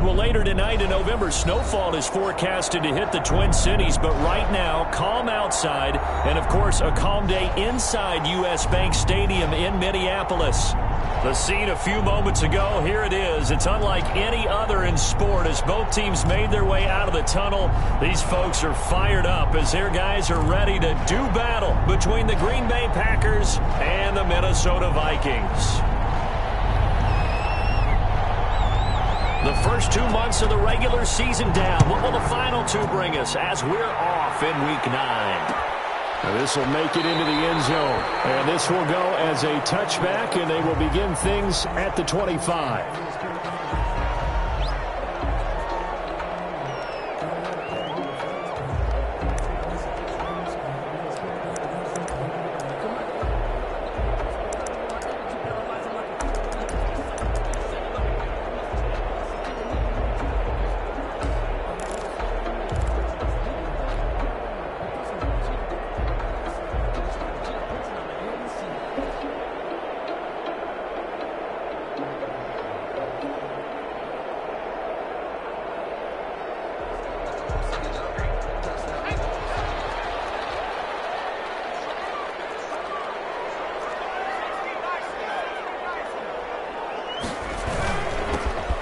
Well, later tonight in November, snowfall is forecasted to hit the Twin Cities, but right now, calm outside, and of course, a calm day inside U.S. Bank Stadium in Minneapolis. The scene a few moments ago, here it is. It's unlike any other in sport as both teams made their way out of the tunnel. These folks are fired up as their guys are ready to do battle between the Green Bay Packers and the Minnesota Vikings. The first 2 months of the regular season down. What will the final two bring us as we're off in Week 9? Now this will make it into the end zone. And this will go as a touchback, and they will begin things at the 25.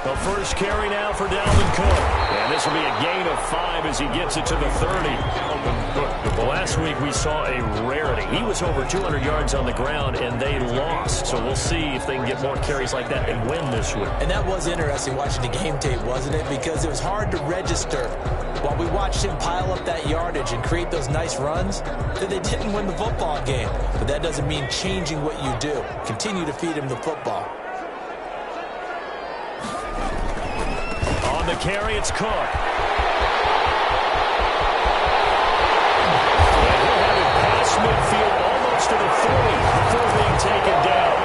The first carry now for Dalvin Cook. And this will be a gain of 5 as he gets it to the 30. Last week we saw a rarity. He was over 200 yards on the ground, and they lost. So we'll see if they can get more carries like that and win this week. And that was interesting watching the game tape, wasn't it? Because it was hard to register while we watched him pile up that yardage and create those nice runs that they didn't win the football game. But that doesn't mean changing what you do. Continue to feed him the football. The carry, it's Cook. And he'll have it past midfield almost to the 40 before being taken down.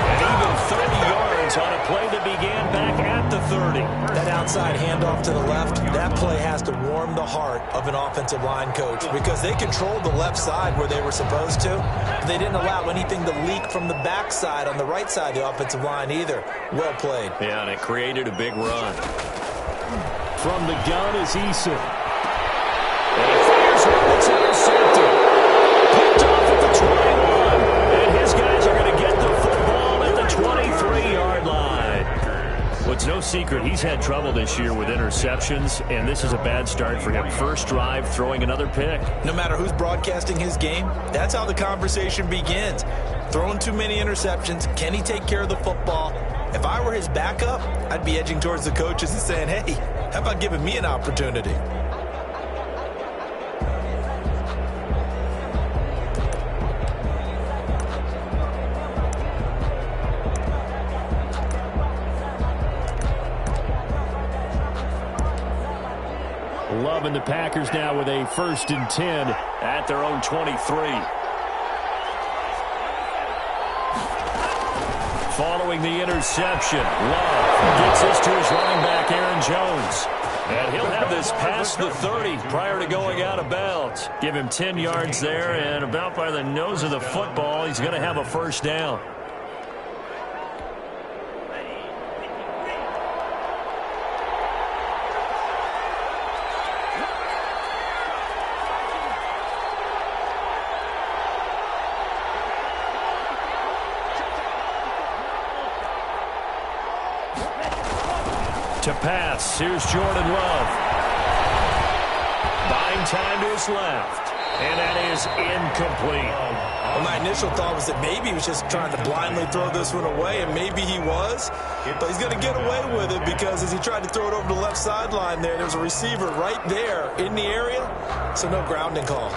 And even 30 yards on a play that began back at the 30. That outside handoff to the left, that play has to warm the heart of an offensive line coach because they controlled the left side where they were supposed to. They didn't allow anything to leak from the backside on the right side of the offensive line either. Well played. Yeah, and it created a big run. From the gun is Eason. And he fires one that's intercepted. Picked off at the 21. And his guys are going to get the football at the 23-yard line. Well, it's no secret he's had trouble this year with interceptions, and this is a bad start for him. First drive, throwing another pick. No matter who's broadcasting his game, that's how the conversation begins. Throwing too many interceptions. Can he take care of the football? If I were his backup, I'd be edging towards the coaches and saying, hey, how about giving me an opportunity? Love and the Packers now with a 1st and 10 at their own 23. Following the interception, Love gets this to his running back, Aaron Jones. And he'll have this past the 30 prior to going out of bounds. Give him 10 yards there, and about by the nose of the football, he's going to have a first down. To pass, here's Jordan Love. Buying time to his left. And that is incomplete. Well, my initial thought was that maybe he was just trying to blindly throw this one away, and maybe he was. But he's going to get away with it because as he tried to throw it over the left sideline there's a receiver right there in the area, so no grounding call.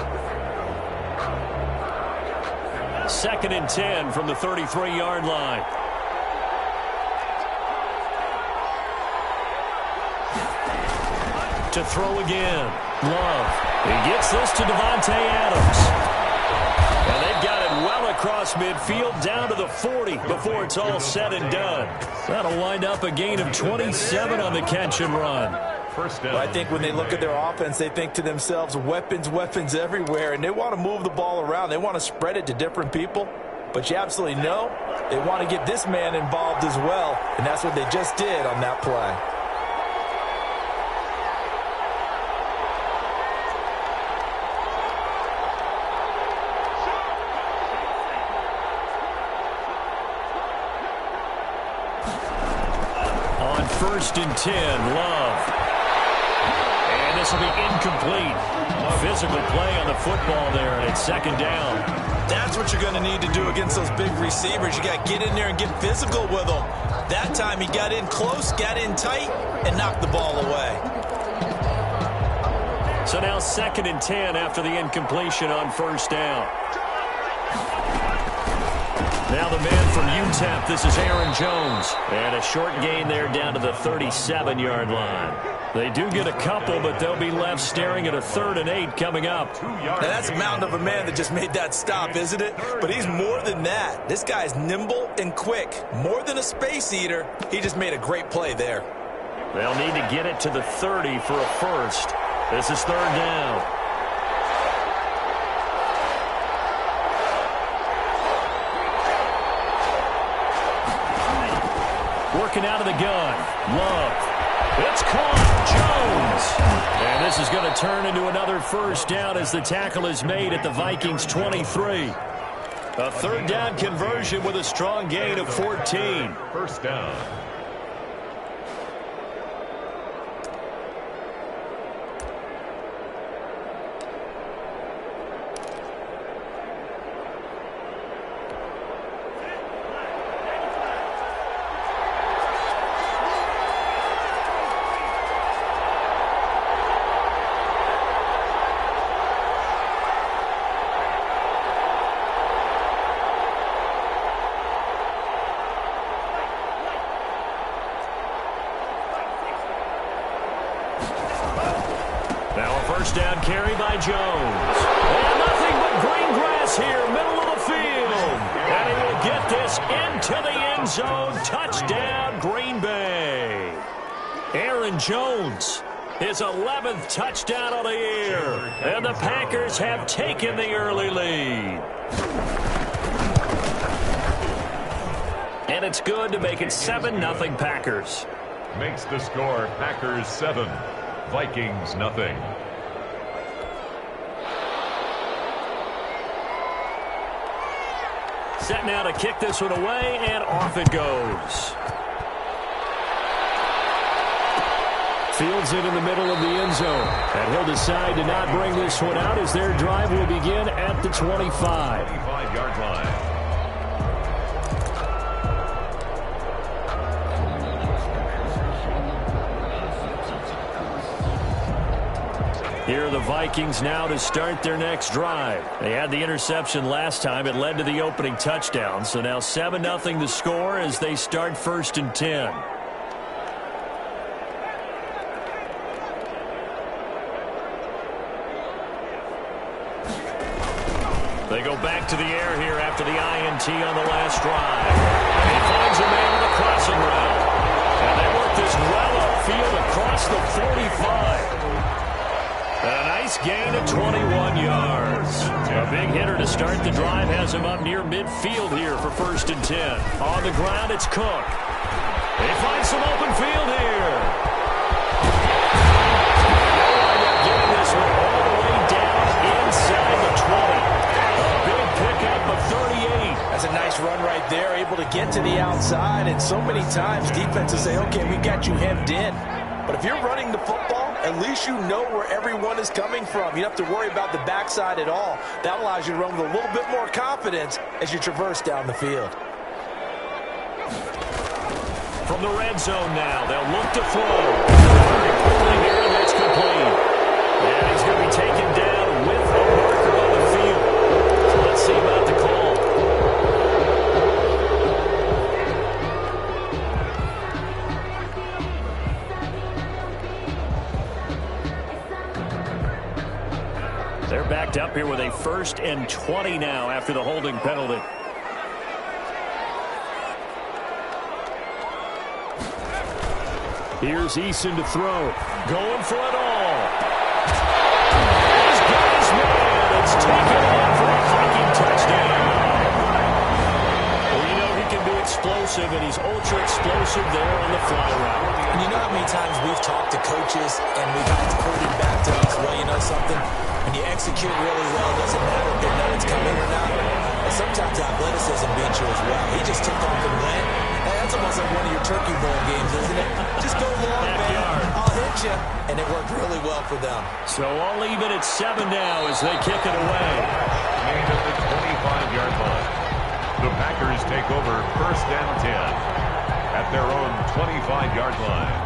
2nd and 10 from the 33-yard line. To throw again. Love. He gets this to Devontae Adams. And they've got it well across midfield down to the 40 before it's all said and done. That'll wind up a gain of 27 on the catch and run. Well, I think when they look at their offense, they think to themselves, weapons, weapons everywhere, and they want to move the ball around. They want to spread it to different people. But you absolutely know they want to get this man involved as well, and that's what they just did on that play. 1st and 10. Love. And this will be incomplete. Physical play on the football there, and it's 2nd down. That's what you're going to need to do against those big receivers. You got to get in there and get physical with them. That time he got in close, got in tight, and knocked the ball away. So now 2nd and 10 after the incompletion on 1st down. Now the man from UTEP, this is Aaron Jones. And a short gain there down to the 37-yard line. They do get a couple, but they'll be left staring at a 3rd and 8 coming up. Now that's a mountain of a man that just made that stop, isn't it? But he's more than that. This guy's nimble and quick. More than a space eater. He just made a great play there. They'll need to get it to the 30 for a first. This is 3rd down. Working out of the gun. Love. It's caught. Jones. And this is going to turn into another 1st down as the tackle is made at the Vikings 23. A 3rd down conversion with a strong gain of 14. 1st down. Down carry by Jones. And nothing but green grass here, middle of the field. And he will get this into the end zone. Touchdown, Green Bay. Aaron Jones, his 11th touchdown of the year. And the Packers have taken the early lead. And it's good to make it 7-0 Packers. Makes the score Packers 7, Vikings nothing. Set now to kick this one away, and off it goes. Fields it in the middle of the end zone. And he'll decide to not bring this one out as their drive will begin at the 25. 25-yard line. Here are the Vikings now to start their next drive. They had the interception last time. It led to the opening touchdown. So now 7-0 the score as they start 1st and 10. They go back to the air here after the INT on the last drive. And he finds a man on the crossing route. And they work this well upfield across the 45. A nice gain of 21 yards. A big hitter to start the drive has him up near midfield here for 1st and 10. On the ground, it's Cook. They find some open field here. They'll wind up getting this one all the way down inside the 20. A big pickup of 38. That's a nice run right there, able to get to the outside. And so many times defenses say, okay, we got you hemmed in. But if you're running the football, at least you know where everyone is coming from. You don't have to worry about the backside at all. That allows you to run with a little bit more confidence as you traverse down the field. From the red zone now, they'll look to throw. Very quickly here, and that's complete. And he's going to be taken down with a marker on the field. So let's see about the call. They're backed up here with a 1st and 20 now after the holding penalty. Here's Eason to throw. Going for it all. He's got his man. It's taken in for a Viking touchdown. Well, you know he can be explosive, and he's ultra explosive there on the fly route. And you know how many times we've talked to coaches and we've had it quoted back to us, well, you know something? When you execute really well, it doesn't matter if they know it's coming or not. And sometimes athleticism beats you as well. He just took off and went. And that's almost like one of your Turkey Bowl games, isn't it? Just go long, man. I'll hit you. And it worked really well for them. So all even at 7 now as they kick it away. Gain at the 25-yard line. The Packers take over 1st and 10 at their own 25-yard line.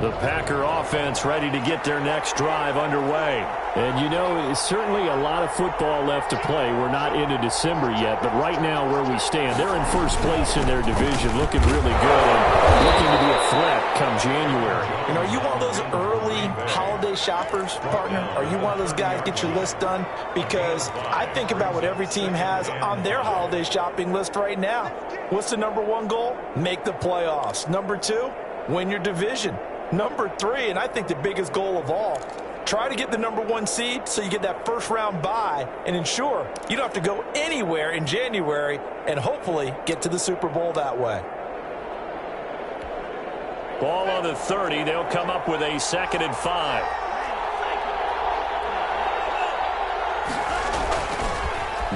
The Packer offense ready to get their next drive underway. And, you know, it's certainly a lot of football left to play. We're not into December yet, but right now where we stand, they're in first place in their division, looking really good and looking to be a threat come January. You know, are you one of those early holiday shoppers, partner? Are you one of those guys get your list done? Because I think about what every team has on their holiday shopping list right now. What's the number one goal? Make the playoffs. Number 2, win your division. Number 3, and I think the biggest goal of all, try to get the number 1 seed so you get that first round bye and ensure you don't have to go anywhere in January and hopefully get to the Super Bowl that way. Ball on the 30. They'll come up with a 2nd and 5.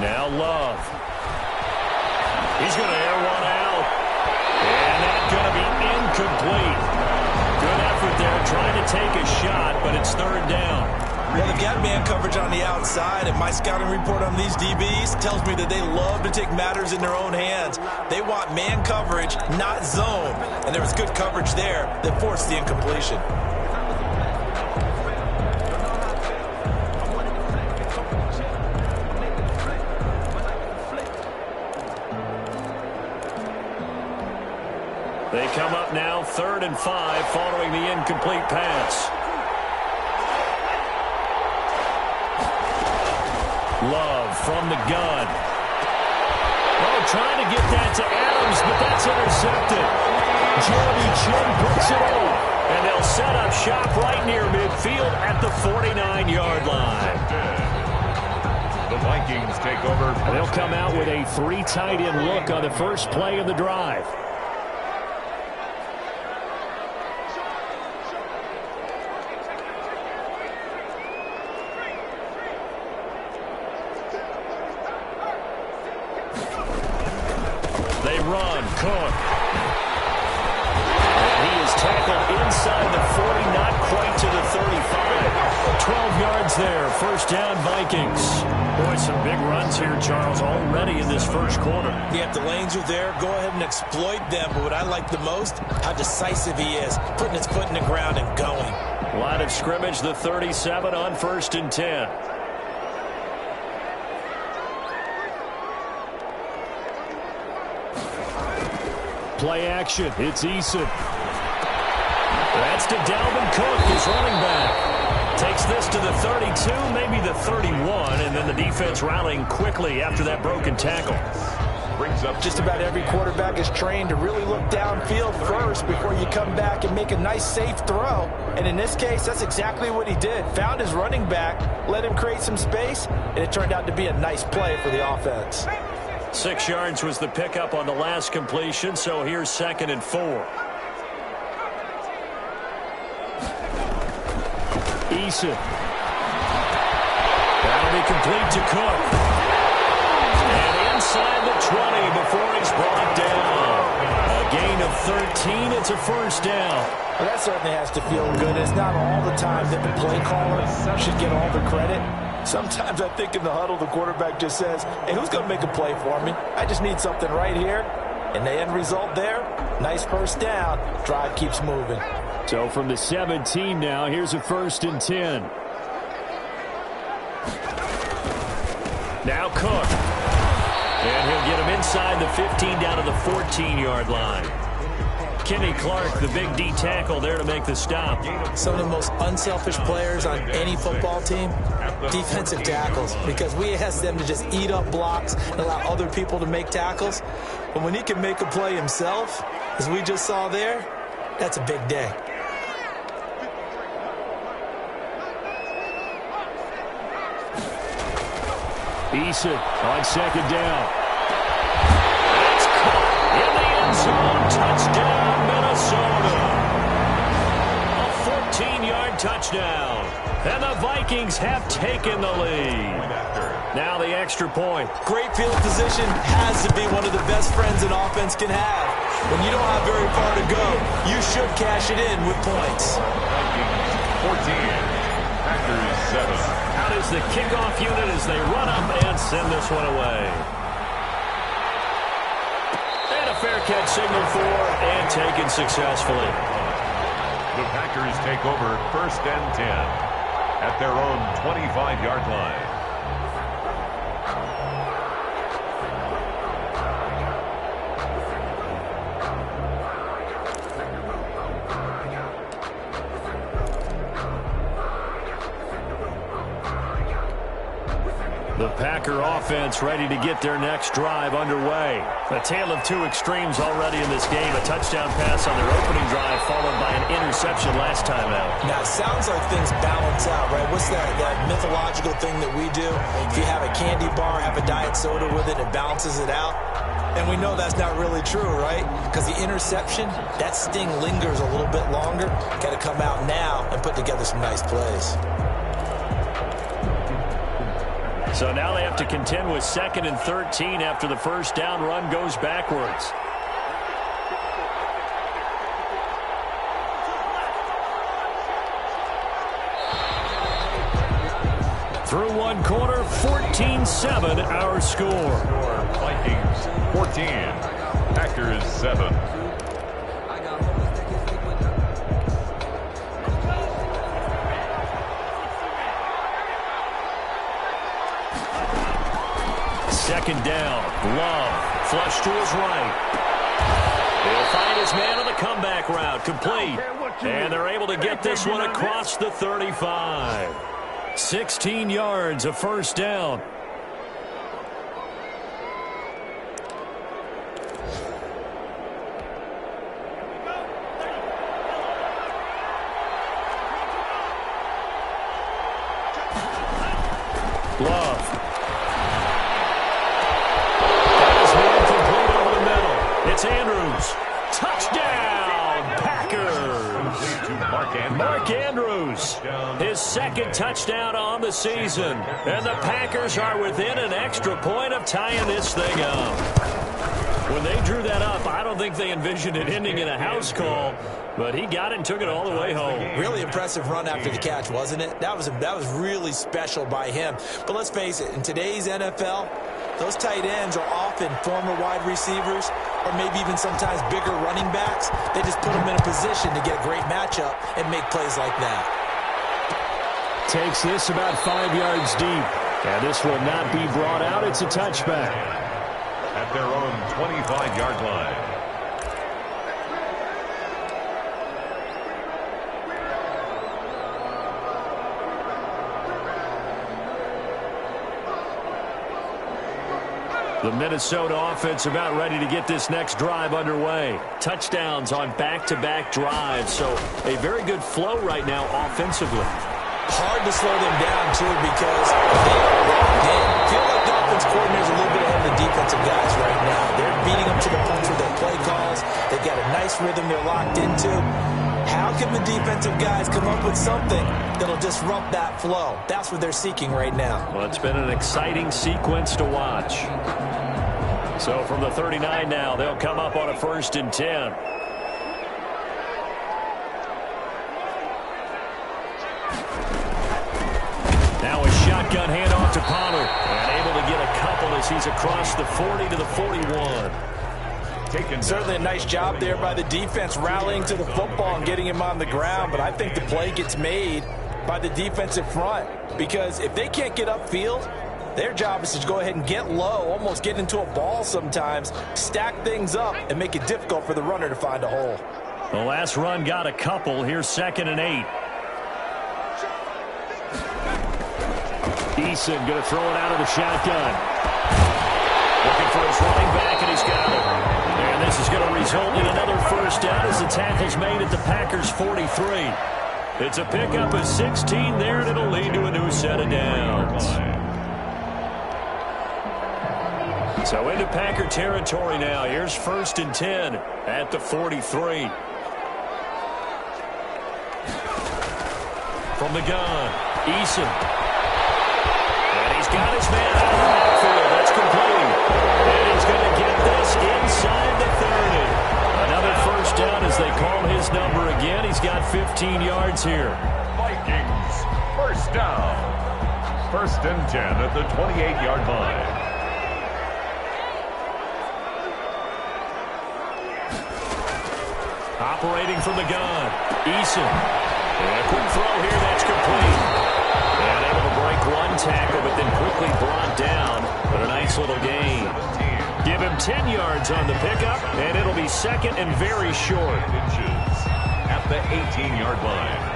Now Love. He's going to air one out. And that's going to be incomplete. Good effort there, trying to take a shot, but it's 3rd down. Well, they've got man coverage on the outside, and my scouting report on these DBs tells me that they love to take matters in their own hands. They want man coverage, not zone. And there was good coverage there that forced the incompletion. They come up now 3rd and 5 following the incomplete pass. Love from the gun. Oh, trying to get that to Adams, but that's intercepted. Jeremy Chin puts it off. And they'll set up shop right near midfield at the 49-yard line. The Vikings take over. They'll come out with a 3 tight end look on the first play of the drive. They run. Cook. And he is tackled inside the 40, not quite to the 35. 12 yards there. 1st down, Vikings. Boy, some big runs here, Charles, already in this first quarter. Yeah, if the lanes are there, go ahead and exploit them. But what I like the most, how decisive he is, putting his foot in the ground and going. Line of scrimmage, the 37 on 1st and 10. Play action. It's Eason. That's to Dalvin Cook, his running back. Takes this to the 32, maybe the 31, and then the defense rallying quickly after that broken tackle. Brings up Just about every quarterback is trained to really look downfield first before you come back and make a nice, safe throw. And in this case, that's exactly what he did. Found his running back, let him create some space, and it turned out to be a nice play for the offense. 6 yards was the pickup on the last completion, so here's 2nd and 4. Eason. That'll be complete to Cook. And inside the 20 before he's brought down. A gain of 13. It's a 1st down. Well, that certainly has to feel good. It's not all the time that the play caller should get all the credit. Sometimes I think in the huddle, the quarterback just says, hey, who's going to make a play for me? I just need something right here. And the end result there, nice 1st down. Drive keeps moving. So from the 17 now, here's a 1st and 10. Now Cook. And he'll get him inside the 15 down to the 14-yard line. Kenny Clark, the big D tackle there to make the stop. Some of the most unselfish players on any football team, defensive tackles, because we ask them to just eat up blocks and allow other people to make tackles. But when he can make a play himself, as we just saw there, that's a big day. Eason on 2nd down. It's caught in the end zone. Touchdown, Minnesota. A 14-yard touchdown. the Vikings have taken the lead. Now the extra point. Great field position has to be one of the best friends an offense can have. When you don't have very far to go, you should cash it in with points. 14, Packers 7. Out is the kickoff unit as they run up and send this one away. And a fair catch signaled for and taken successfully. The Packers take over 1st and 10 at their own 25-yard line. The Packer offense ready to get their next drive underway. A tale of two extremes already in this game. A touchdown pass on their opening drive followed by an interception last time out. Now, it sounds like things balance out, right? What's that mythological thing that we do? If you have a candy bar, have a diet soda with it, it balances it out. And we know that's not really true, right? Because the interception, that sting lingers a little bit longer. Got to come out now and put together some nice plays. So now they have to contend with 2nd and 13 after the first down run goes backwards. Through one quarter, 14-7 our score. Vikings 14, Packers 7. Second down, Love, flush to his right. He'll find his man on the comeback route, complete. And they're able to get this one across the 35. 16 yards, a first down. Love. It's Andrews. Touchdown, Packers. Mark Andrews, his 2nd touchdown on the season. And the Packers are within an extra point of tying this thing up. When they drew that up, I don't think they envisioned it ending in a house call. But he got it and took it all the way home. Really impressive run after the catch, wasn't it? That was really special by him. But let's face it, in today's NFL, those tight ends are often former wide receivers or maybe even sometimes bigger running backs. They just put them in a position to get a great matchup and make plays like that. Takes this about 5 yards deep. And this will not be brought out. It's a touchback. At their own 25-yard line. The Minnesota offense about ready to get this next drive underway. Touchdowns on back-to-back drives, so a very good flow right now offensively. Hard to slow them down, too, because they are locked in. I feel like the offense coordinator is a little bit ahead of the defensive guys right now. They're beating them to the punch with their play calls. They've got a nice rhythm they're locked into. How can the defensive guys come up with something that'll disrupt that flow? That's what they're seeking right now. Well, it's been an exciting sequence to watch. So from the 39 now, they'll come up on a 1st and 10. Now a shotgun handoff to Pollard. And able to get a couple as he's across the 40 to the 41. Certainly a nice job there by the defense rallying to the football and getting him on the ground. But I think the play gets made by the defensive front. Because if they can't get upfield, their job is to go ahead and get low, almost get into a ball sometimes, stack things up, and make it difficult for the runner to find a hole. The last run got a couple. Here's 2nd and 8. Eason going to throw it out of the shotgun. Looking for his running back, and he's got it. And this is going to result in another first down as the tackle's made at the Packers' 43. It's a pickup of 16 there, and it'll lead to a new set of downs. So into Packer territory now. Here's 1st and 10 at the 43. From the gun, Eason. And he's got his man out of the backfield. That's complete. And he's going to get this inside the 30. Another first down as they call his number again. He's got 15 yards here. Vikings, first down. 1st and 10 at the 28-yard line. Operating from the gun, Eason. And a quick throw here, that's complete. And able to break one tackle, but then quickly brought down. But a nice little gain. Give him 10 yards on the pickup, and it'll be second and very short. Inches at the 18-yard line.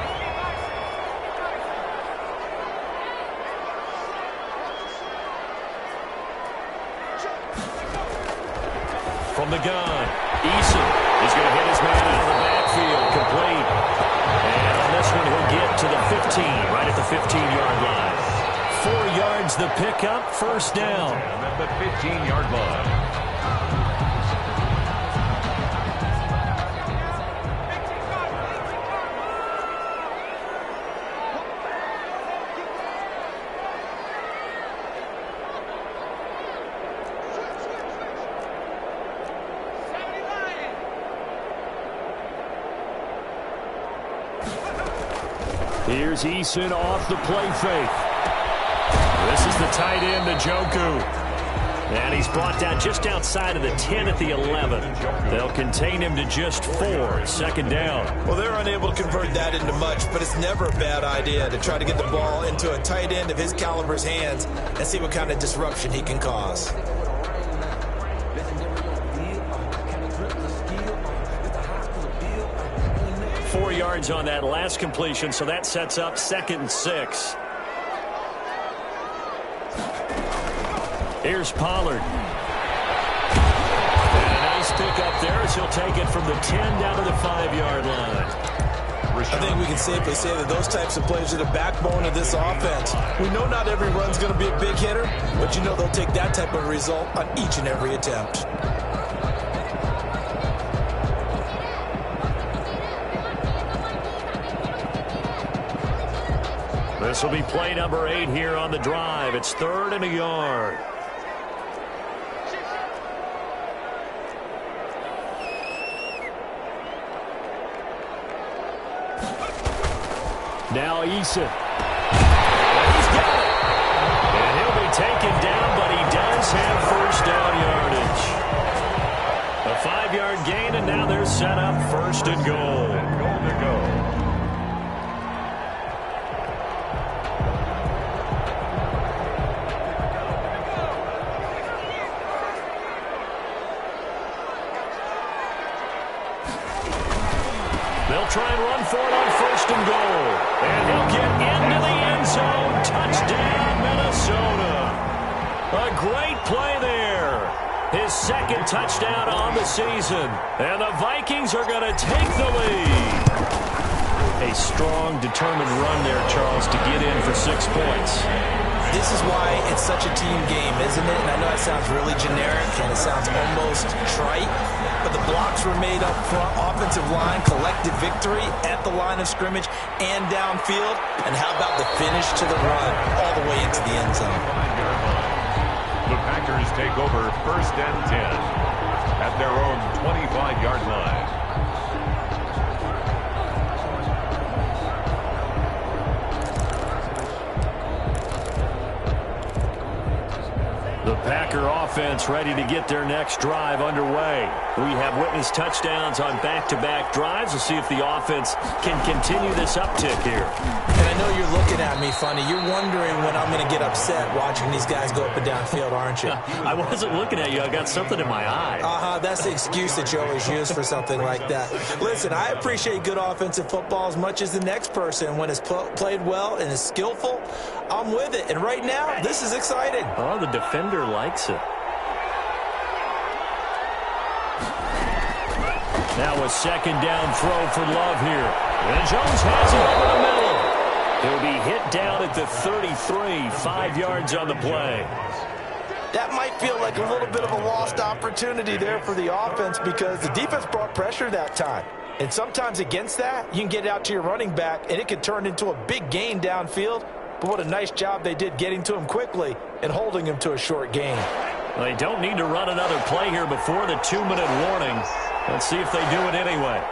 From the gun, Eason is going to hit his man out of the backfield, complete. And on this one, he'll get to the 15, right at the 15-yard line. 4 yards the pickup, first down. At the 15-yard line. Here's Eason off the play fake. This is the tight end, Njoku. And he's brought down just outside of the 10 at the 11. They'll contain him to just 4, second down. Well, they're unable to convert that into much, but it's never a bad idea to try to get the ball into a tight end of his caliber's hands and see what kind of disruption he can cause. Yards on that last completion, so that sets up 2nd and 6. Here's Pollard. And a nice pickup there as he'll take it from the 10 down to the 5-yard line. I think we can safely say that those types of plays are the backbone of this offense. We know not every run's going to be a big hitter, but you know they'll take that type of result on each and every attempt. This will be play number 8 here on the drive. It's 3rd and a yard. Now Eason. He's got it. And he'll be taken down, but he does have first down yardage. A 5-yard gain, and now they're set up 1st and goal. Goal to go. They'll try and run for it on 1st and goal. And he'll get into the end zone. Touchdown, Minnesota. A great play there. His 2nd touchdown on the season. And the Vikings are going to take the lead. A strong, determined run there, Charles, to get in for 6 points. This is why it's such a team game, isn't it? And I know it sounds really generic and it sounds almost trite, but the blocks were made up front, offensive line, collective victory at the line of scrimmage and downfield. And how about the finish to the run all the way into the end zone? The Packers take over 1st and 10 at their own 25-yard line. The Packer offense ready to get their next drive underway. We have witnessed touchdowns on back-to-back drives. We'll see if the offense can continue this uptick here. And I know you're looking at me funny. You're wondering when I'm going to get upset watching these guys go up and down field, aren't you? I wasn't looking at you. I got something in my eye. That's the excuse that you always use for something like that. Listen, I appreciate good offensive football as much as the next person. When it's played well and is skillful, I'm with it. And right now, this is exciting. Oh, the defender likes it. Now a 2nd down throw for Love here. And Jones has it over the middle. He'll be hit down at the 33, 5 yards on the play. That might feel like a little bit of a lost opportunity there for the offense because the defense brought pressure that time. And sometimes against that, you can get out to your running back, and it could turn into a big gain downfield but what a nice job they did getting to him quickly and holding him to a short gain. They don't need to run another play here before the 2-minute warning. Let's see if they do it anyway.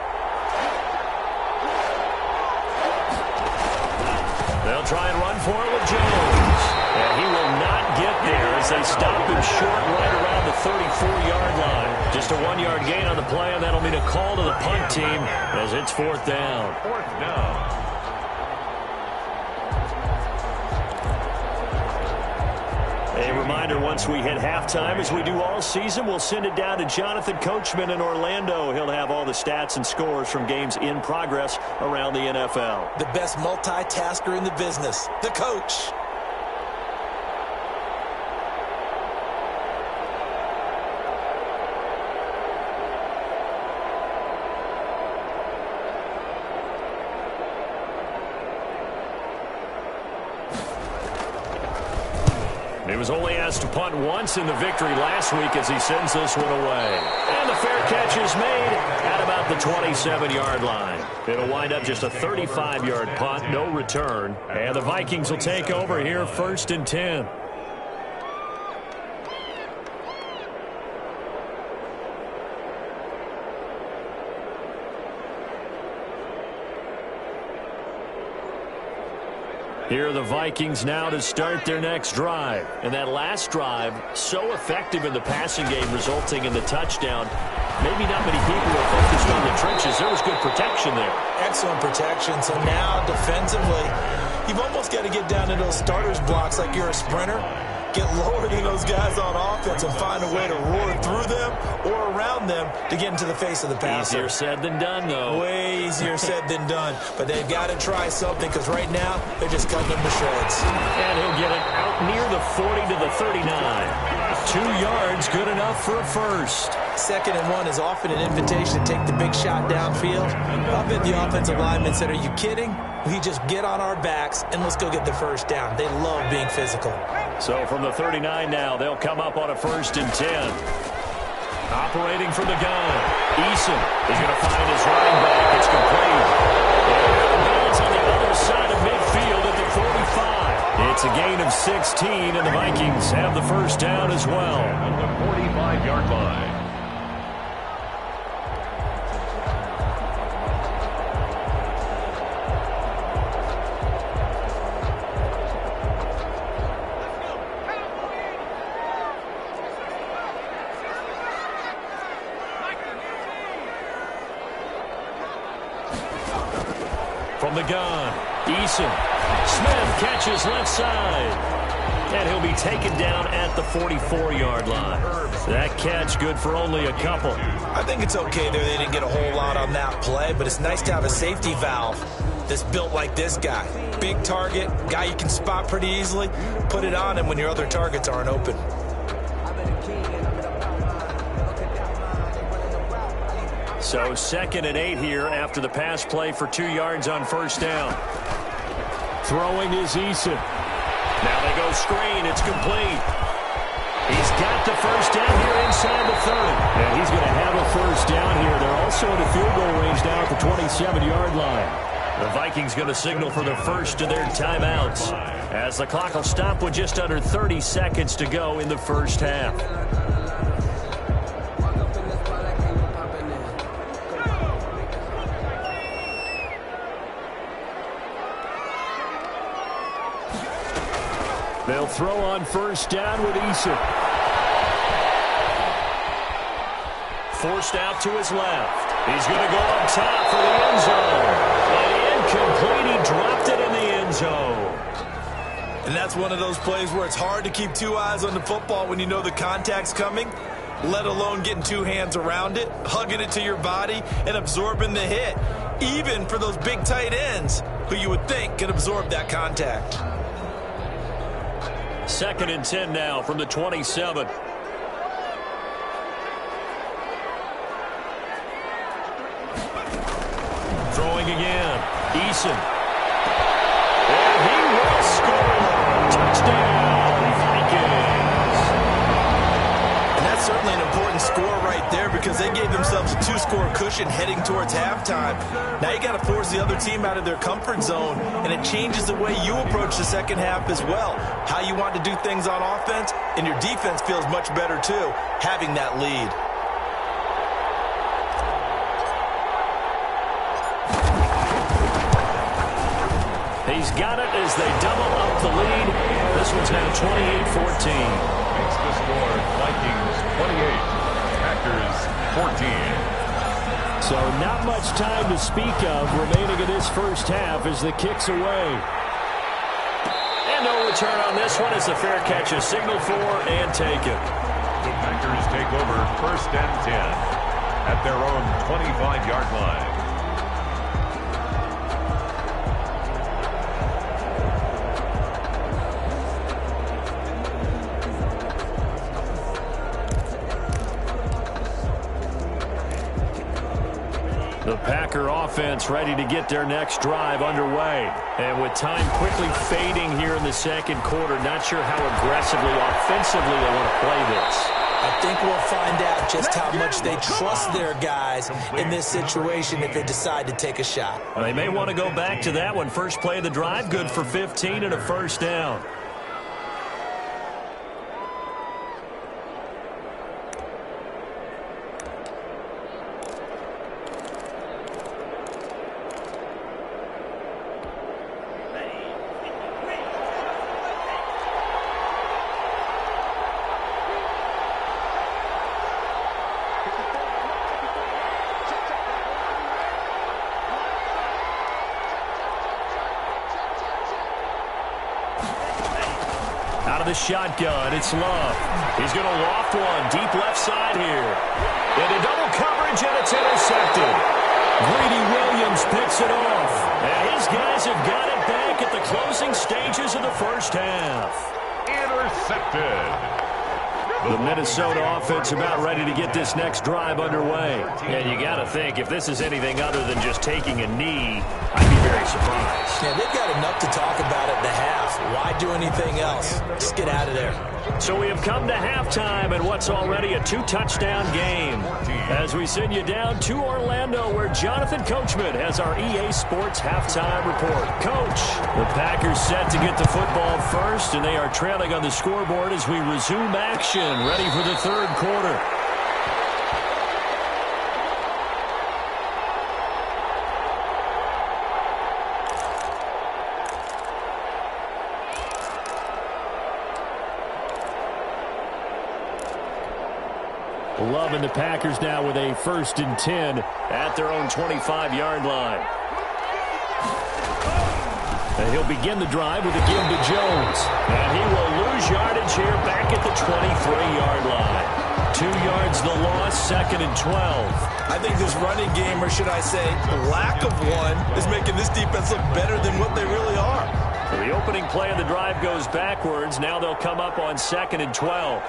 They'll try and run for it with Jones. And he will not get there as they stop him short right around the 34-yard line. Just a 1-yard gain on the play, and that'll mean a call to the punt team as it's 4th down. 4th down. A reminder, once we hit halftime, as we do all season, we'll send it down to Jonathan Coachman in Orlando. He'll have all the stats and scores from games in progress around the NFL. The best multitasker in the business, the coach. He was only asked to punt once in the victory last week as he sends this one away. And the fair catch is made at about the 27-yard line. It'll wind up just a 35-yard punt, no return. And the Vikings will take over here 1st and 10. Here are the Vikings now to start their next drive. And that last drive, so effective in the passing game, resulting in the touchdown. Maybe not many people were focused on the trenches. There was good protection there. Excellent protection. So now, defensively, you've almost got to get down to those starters blocks like you're a sprinter. Get lower than those guys on offense and find a way to roar through them or around them to get into the face of the passer. Easier said than done, though. Way easier said than done. But they've got to try something because right now they're just cutting them to shreds. And he'll get it out near the 40 to the 39. 2 yards, good enough for a first. 2nd and 1 is often an invitation to take the big shot downfield. I bet the offensive linemen said, are you kidding? We just get on our backs and let's go get the first down. They love being physical. So from the 39 now, they'll come up on a 1st and 10. Operating from the gun. Eason is going to find his running back. It's complete. And it's on the other side of midfield at the 45. It's a gain of 16, and the Vikings have the first down as well. At the 45-yard line. From the gun, Eason. Smith catches left side. And he'll be taken down at the 44-yard line. That catch good for only a couple. I think it's okay there. They didn't get a whole lot on that play, but it's nice to have a safety valve that's built like this guy. Big target, guy you can spot pretty easily. Put it on him when your other targets aren't open. So 2nd and 8 here after the pass play for 2 yards on first down. Throwing is Eason. Now they go screen. It's complete. He's got the first down here inside the 30. And he's going to have a first down here. They're also in the field goal range now at the 27-yard line. The Vikings going to signal for the first of their timeouts as the clock will stop with just under 30 seconds to go in the first half. They'll throw on first down with Eason. Forced out to his left. He's going to go up top for the end zone. And incomplete. He dropped it in the end zone. And that's one of those plays where it's hard to keep 2 eyes on the football when you know the contact's coming, let alone getting 2 hands around it, hugging it to your body, and absorbing the hit, even for those big tight ends who you would think can absorb that contact. 2nd and 10 now from the 27. Throwing again. Eason. And he will score. Touchdown, Vikings. And that's certainly an important game score right there because they gave themselves a 2-score cushion heading towards halftime. Now you got to force the other team out of their comfort zone, and it changes the way you approach the second half as well. How you want to do things on offense, and your defense feels much better too, having that lead. He's got it as they double up the lead. This one's now 28-14. Makes the score Vikings 28, Packers 14. So not much time to speak of remaining in this first half as the kick's away. And no return on this one as the fair catch is signaled for and taken. The Packers take over 1st and 10 at their own 25-yard line. The Packer offense ready to get their next drive underway. And with time quickly fading here in the second quarter, not sure how aggressively, offensively they want to play this. I think we'll find out just how much they trust their guys in this situation if they decide to take a shot. They may want to go back to that one. First play of the drive, good for 15 and a first down. Out of the shotgun, it's Love. He's going to loft one deep left side here. Into double coverage, and it's intercepted. Greedy Williams picks it off. And his guys have got it back at the closing stages of the first half. Intercepted. The Minnesota offense about ready to get this next drive underway. And you got to think, if this is anything other than just taking a knee, I'd be very surprised. Yeah, they've got enough to talk about at the half. Why do anything else? Just get out of there. So we have come to halftime in what's already a 2-touchdown game. As we send you down to Orlando, where Jonathan Coachman has our EA Sports halftime report. Coach, the Packers set to get the football first, and they are trailing on the scoreboard as we resume action, ready for the third quarter. Love and the Packers now with a 1st and 10 at their own 25-yard line. And he'll begin the drive with a give to Jones. And he will lose yardage here back at the 23-yard line. 2 yards the loss, 2nd and 12. I think this running game, or should I say lack of one, is making this defense look better than what they really are. So the opening play of the drive goes backwards. Now they'll come up on 2nd and 12.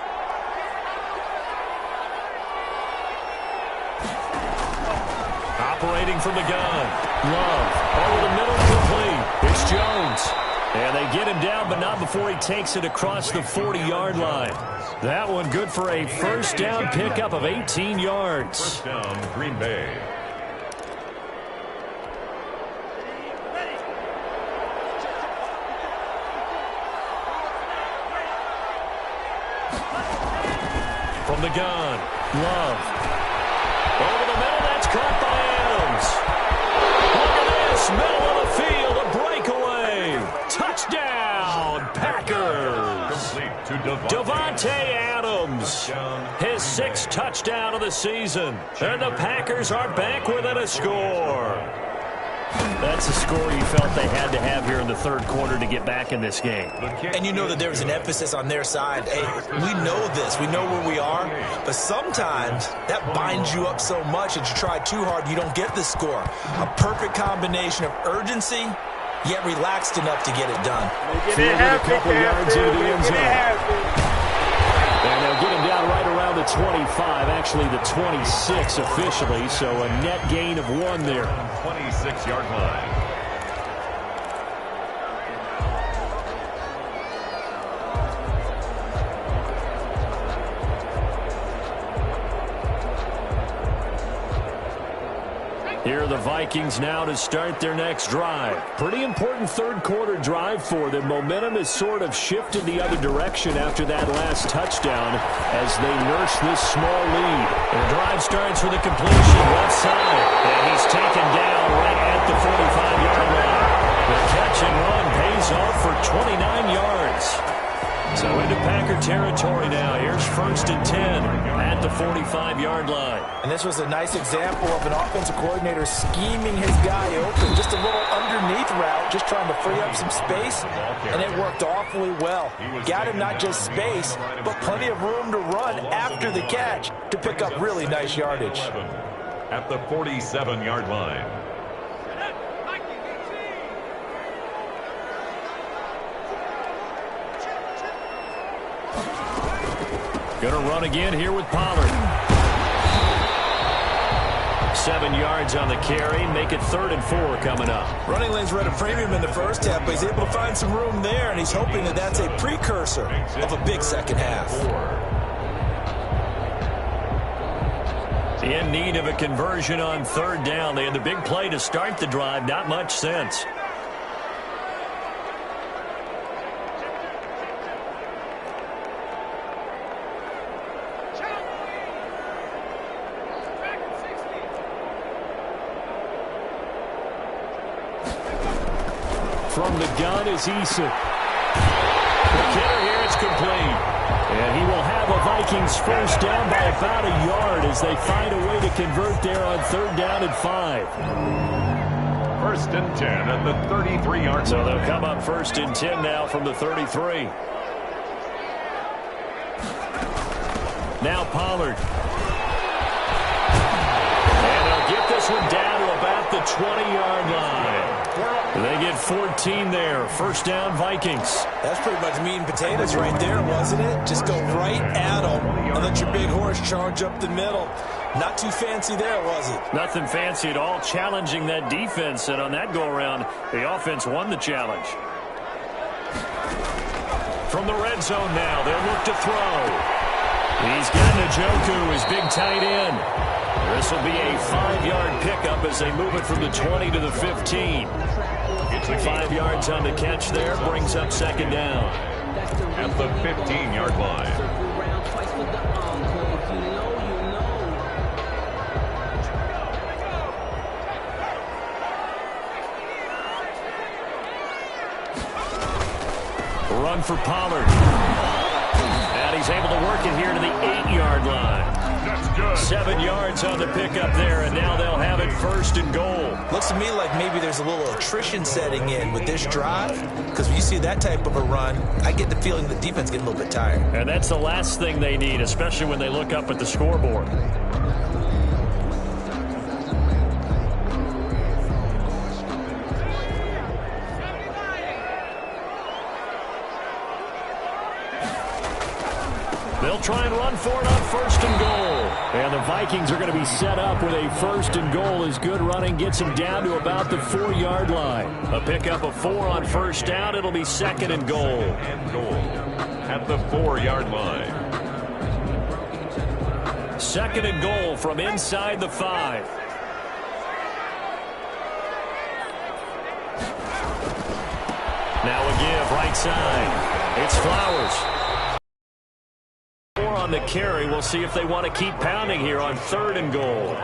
Operating from the gun. Love. Over the middle, complete. It's Jones. And they get him down, but not before he takes it across the 40-yard line. That one good for a first down pickup of 18 yards. First down, Green Bay. From the gun. Love. Over the middle, that's caught by Adams. Look at this, middle of the field, a breakaway. Touchdown, Packers. Complete to Davante Adams, his 6th touchdown of the season. And the Packers are back within a score. That's a score you felt they had to have here in the third quarter to get back in this game. And you know that there was an emphasis on their side. Hey, we know this. We know where we are. But sometimes that binds you up so much that you try too hard, you don't get the score. A perfect combination of urgency, yet relaxed enough to get it done. Fielded a couple yards into the end zone. And they'll get him down right around the 25, actually the 26 officially, so a net gain of 1 there. 26-yard line. the Vikings now to start their next drive. Pretty important third-quarter drive for them. Momentum has sort of shifted the other direction after that last touchdown as they nurse this small lead. The drive starts with a completion left side, and he's taken down right at the 45-yard line. The catch and run pays off for 29 yards. So into Packer territory now. Here's 1st and 10 at the 45-yard line. And this was a nice example of an offensive coordinator scheming his guy open. Just a little underneath route, just trying to free up some space, and it worked awfully well. Got him not just space, but plenty of room to run after the catch to pick up really nice yardage. At the 47-yard line. Going to run again here with Pollard. 7 yards on the carry. Make it 3rd and 4 coming up. Running lanes were at a premium in the first half, but he's able to find some room there, and he's hoping that that's a precursor of a big second half. In need of a conversion on 3rd down. They had the big play to start the drive. Not much sense. From the gun is Eason. The kicker here, it's complete. And he will have a Vikings first down by about a yard as they find a way to convert there on 3rd down and 5. 1st and 10 at the 33-yard line. So they'll come up 1st and 10 now from the 33. Now Pollard. And they'll get this one down to about the 20-yard line. They get 14 there. 1st down, Vikings. That's pretty much meat and potatoes right there, wasn't it? Just go right at them and let your big horse charge up the middle. Not too fancy there, was it? Nothing fancy at all. Challenging that defense, and on that go-around, the offense won the challenge. From the red zone now, they'll look to throw. He's got Njoku, his big tight end. This will be a 5-yard pickup as they move it from the 20 to the 15. 5 yards on the catch there, brings up 2nd down. At the 15-yard line. Run for Pollard. And he's able to work it here to the 8-yard line. 7 yards on the pickup there, and now they'll have it 1st and goal. Looks to me like maybe there's a little attrition setting in with this drive, because when you see that type of a run, I get the feeling the defense getting a little bit tired. And that's the last thing they need, especially when they look up at the scoreboard. They'll try and run for it on 1st and goal. And the Vikings are going to be set up with a 1st and goal as good running gets them down to about the 4-yard line. A pickup of 4 on 1st down. It'll be 2nd and goal. At the 4-yard line. 2nd and goal from inside the 5. Now a give right side. It's Flowers. On the carry, we'll see if they want to keep pounding here on 3rd and goal.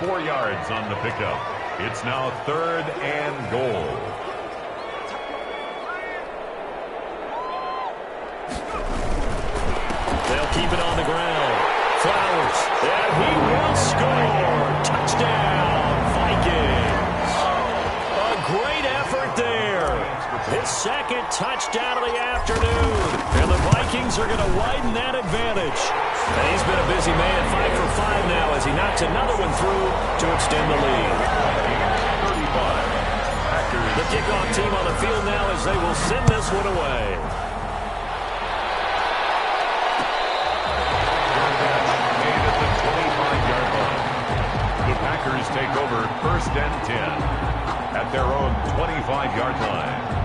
4 yards on the pickup. It's now 3rd and goal. They'll keep it on the ground. Flowers, and he will score. Touchdown, Vikings. A great effort there. His 2nd touchdown of the afternoon. And the Vikings are going to widen that advantage. And he's been a busy man, 5 for 5 now as he knocks another one through to extend the lead. 35. The kickoff team on the field now as they will send this one away. Made at the 25-yard line. The Packers take over 1st and 10 at their own 25-yard line.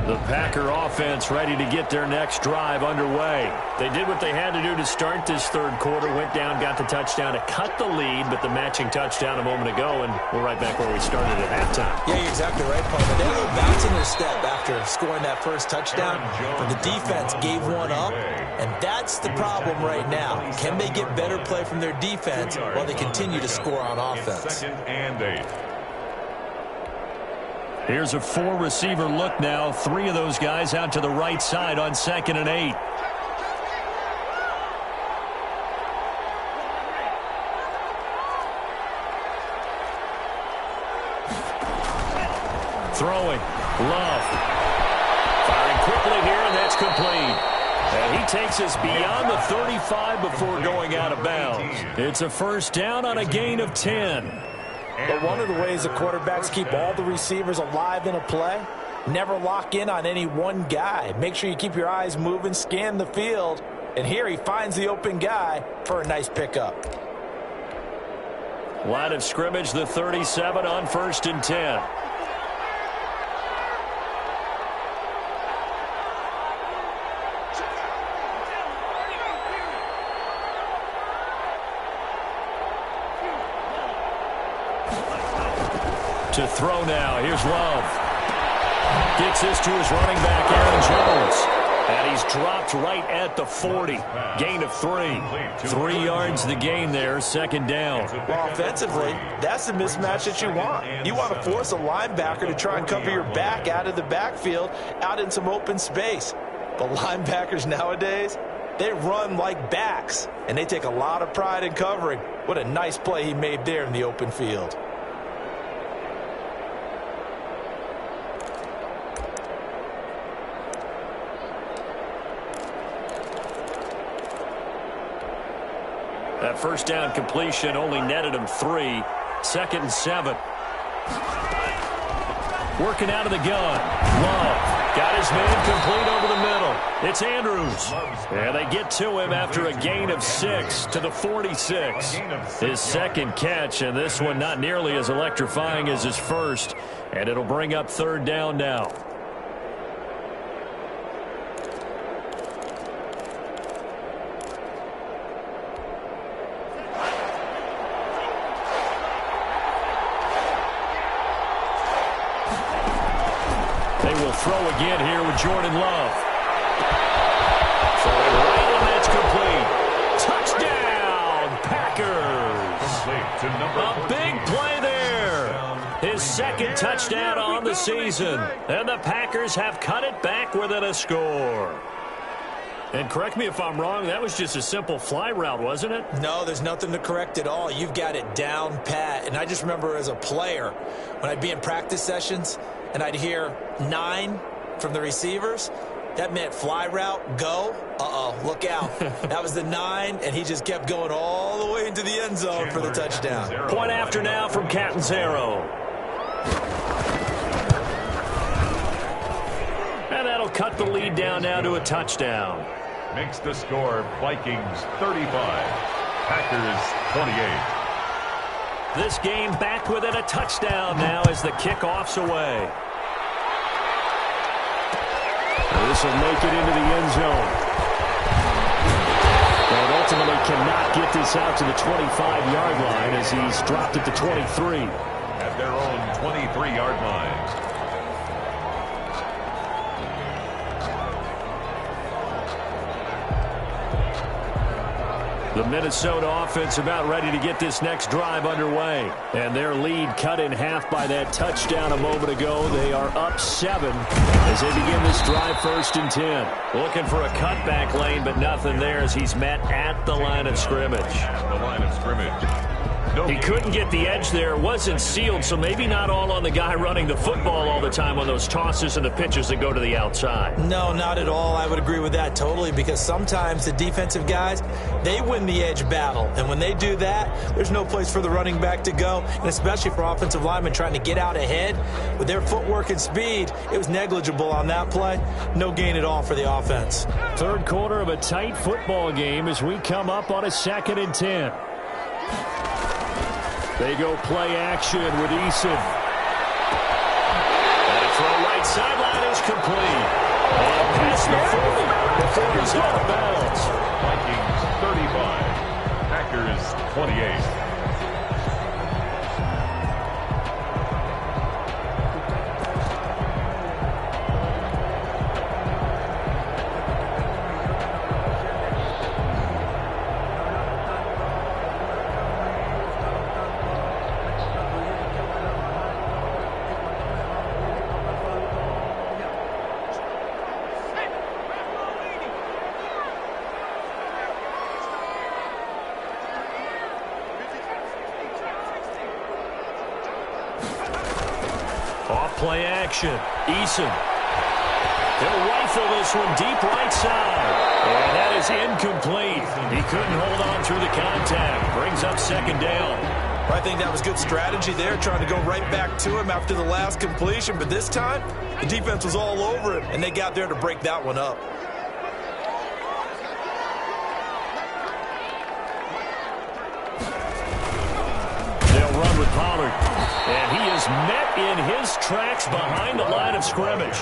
The Packer offense ready to get their next drive underway. They did what they had to do to start this third quarter, went down, got the touchdown to cut the lead, but the matching touchdown a moment ago, and we're right back where we started at halftime. Yeah, you're exactly right, Paul. They had a little bounce in their step after scoring that first touchdown, but the defense gave one up, and that's the problem right now. Can they get better play from their defense while they continue to score on offense? Second and 8. Here's a four-receiver look now. Three of those guys out to the right side on 2nd and 8. Throwing. Love. Firing quickly here, and that's complete. And he takes us beyond the 35 before going out of bounds. It's a first down on a gain of 10. But one of the ways the quarterbacks keep all the receivers alive in a play, never lock in on any one guy. Make sure you keep your eyes moving, scan the field, and here he finds the open guy for a nice pickup. Line of scrimmage, the 37 on 1st and 10. To throw now. Here's Love. Gets this to his running back, Aaron Jones. And he's dropped right at the 40. Gain of 3. 3 yards the gain there, 2nd down. Well, offensively, that's the mismatch that you want. You want to force a linebacker to try and cover your back out of the backfield, out in some open space. But linebackers nowadays, they run like backs, and they take a lot of pride in covering. What a nice play he made there in the open field. That first down completion only netted him 3. 2nd and 7. Working out of the gun. Love. Got his man complete over the middle. It's Andrews. And they get to him after a gain of 6 to the 46. His second catch, and this one not nearly as electrifying as his first. And it'll bring up 3rd down now. Throw again here with Jordan Love. Throwing right, and that's complete. Touchdown, Packers. A big play there. His 2nd touchdown on the season. And the Packers have cut it back within a score. And correct me if I'm wrong, that was just a simple fly route, wasn't it? No, there's nothing to correct at all. You've got it down pat. And I just remember as a player, when I'd be in practice sessions, and I'd hear 9 from the receivers, that meant fly route, go. Look out. That was the 9, and he just kept going all the way into the end zone for the touchdown. Point after now from Catanzaro. And that'll cut the lead down now to a touchdown. Makes the score Vikings 35, Packers 28. This game back within a touchdown now as the kickoff's away. This will make it into the end zone. And ultimately cannot get this out to the 25-yard line as he's dropped at the 23. At their own 23-yard line. The Minnesota offense about ready to get this next drive underway. And their lead cut in half by that touchdown a moment ago. They are up 7 as they begin this drive 1st and 10. Looking for a cutback lane, but nothing there as he's met at the line of scrimmage. The line of scrimmage. He couldn't get the edge there. It wasn't sealed, so maybe not all on the guy running the football all the time on those tosses and the pitches that go to the outside. No, not at all. I would agree with that totally, because sometimes the defensive guys, they win the edge battle. And when they do that, there's no place for the running back to go, and especially for offensive linemen trying to get out ahead. With their footwork and speed, it was negligible on that play. No gain at all for the offense. Third quarter of a tight football game as we come up on a 2nd and 10. They go play action with Eason. And a throw right sideline is complete. the 40 before he's out of bounds. Vikings 35, Packers 28. Off-play action. Eason. He'll rifle this one deep right side. And that is incomplete. He couldn't hold on through the contact. Brings up second down. I think that was good strategy there, trying to go right back to him after the last completion. But this time, the defense was all over it, and they got there to break that one up. They'll run with Pollard. And he is met in his tracks behind the line of scrimmage.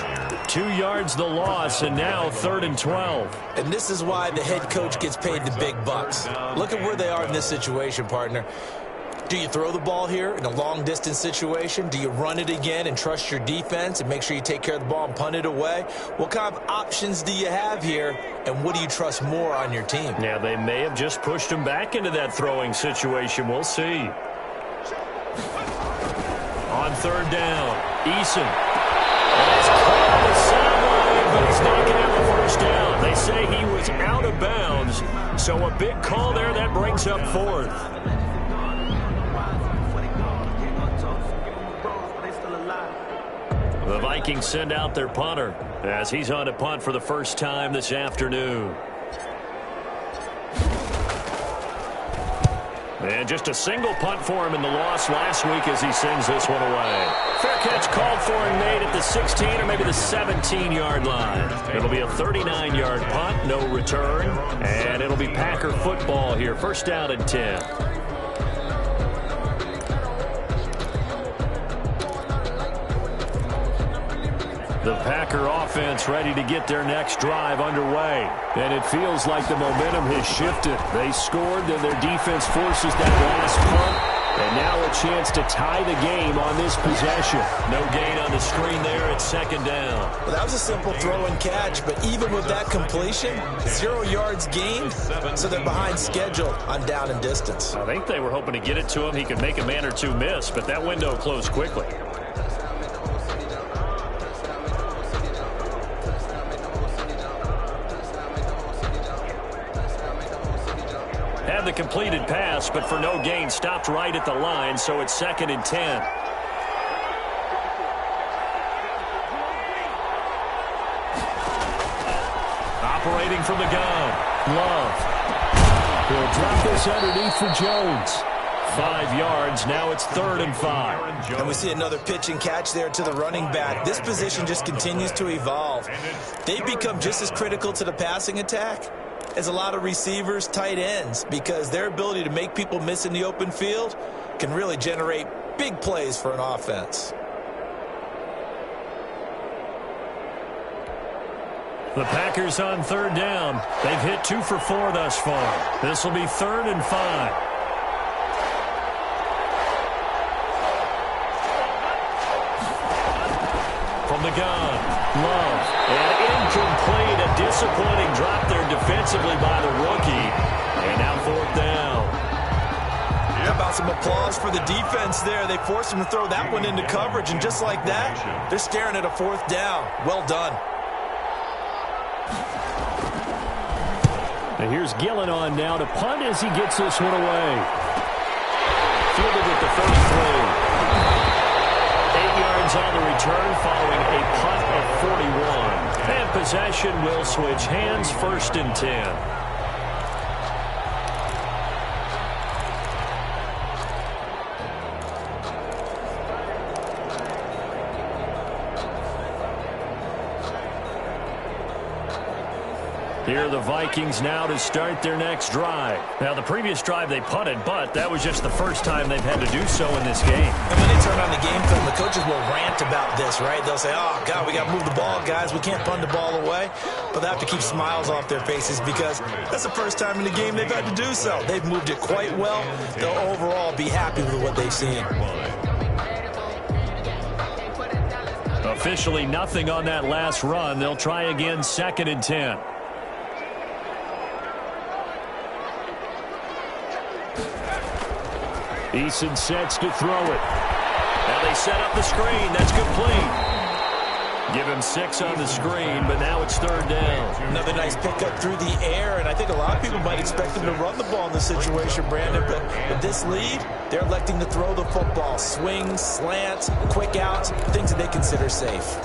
2 yards the loss, and now 3rd and 12. And this is why the head coach gets paid the big bucks. Look at where they are in this situation, partner. Do you throw the ball here in a long-distance situation? Do you run it again and trust your defense and make sure you take care of the ball and punt it away? What kind of options do you have here, and what do you trust more on your team? Yeah, they may have just pushed him back into that throwing situation. We'll see. On 3rd down, Eason. And it's caught on the sideline, but he's not going to have a first down. They say he was out of bounds, so a big call there that brings up 4th. The Vikings send out their punter as he's on to punt for the first time this afternoon. And just a single punt for him in the loss last week as he sends this one away. Fair catch called for and made at the 16 or maybe the 17-yard line. It'll be a 39-yard punt, no return. And it'll be Packer football here. First down and 10. The Packer offense ready to get their next drive underway. And it feels like the momentum has shifted. They scored, then their defense forces that last punt. And now a chance to tie the game on this possession. No gain on the screen there at 2nd down. Well, that was a simple throw and catch, but even with that completion, 0 yards gained, so they're behind schedule on down and distance. I think they were hoping to get it to him. He could make a man or two miss, but that window closed quickly. Had the completed pass, but for no gain, stopped right at the line, so it's 2nd and 10. Operating from the gun, Love. He'll drop this underneath for Jones. 5 yards, now it's 3rd and 5. And we see another pitch and catch there to the running back. This position just continues to evolve. They've become just as critical to the passing attack as a lot of receivers, tight ends, because their ability to make people miss in the open field can really generate big plays for an offense. The Packers on 3rd down. They've hit 2 for 4 thus far. This will be 3rd and 5. From the gun, Love. And incomplete. A disappointing drop there defensively by the rookie. And now 4th down. How about some applause for the defense there? They forced him to throw that one into coverage, and just like that, they're staring at a 4th down. Well done. And here's Gillen on now to punt as he gets this one away. Fielded with the first 3. 8 yards on the return following a punt of 41. And possession will switch hands, 1st and 10. Here are the Vikings now to start their next drive. Now, the previous drive they punted, but that was just the first time they've had to do so in this game. And when they turn on the game film, the coaches will rant about this, right? They'll say, oh, God, we got to move the ball, guys. We can't punt the ball away. But they have to keep smiles off their faces because that's the first time in the game they've had to do so. They've moved it quite well. They'll overall be happy with what they've seen. Officially nothing on that last run. They'll try again, 2nd and 10. Eason sets to throw it. Now they set up the screen. That's complete. Give him 6 on the screen, but now it's 3rd down. Another nice pickup through the air, and I think a lot of people might expect him to run the ball in this situation, Brandon, but with this lead, they're electing to throw the football. Swings, slants, quick outs, things that they consider safe.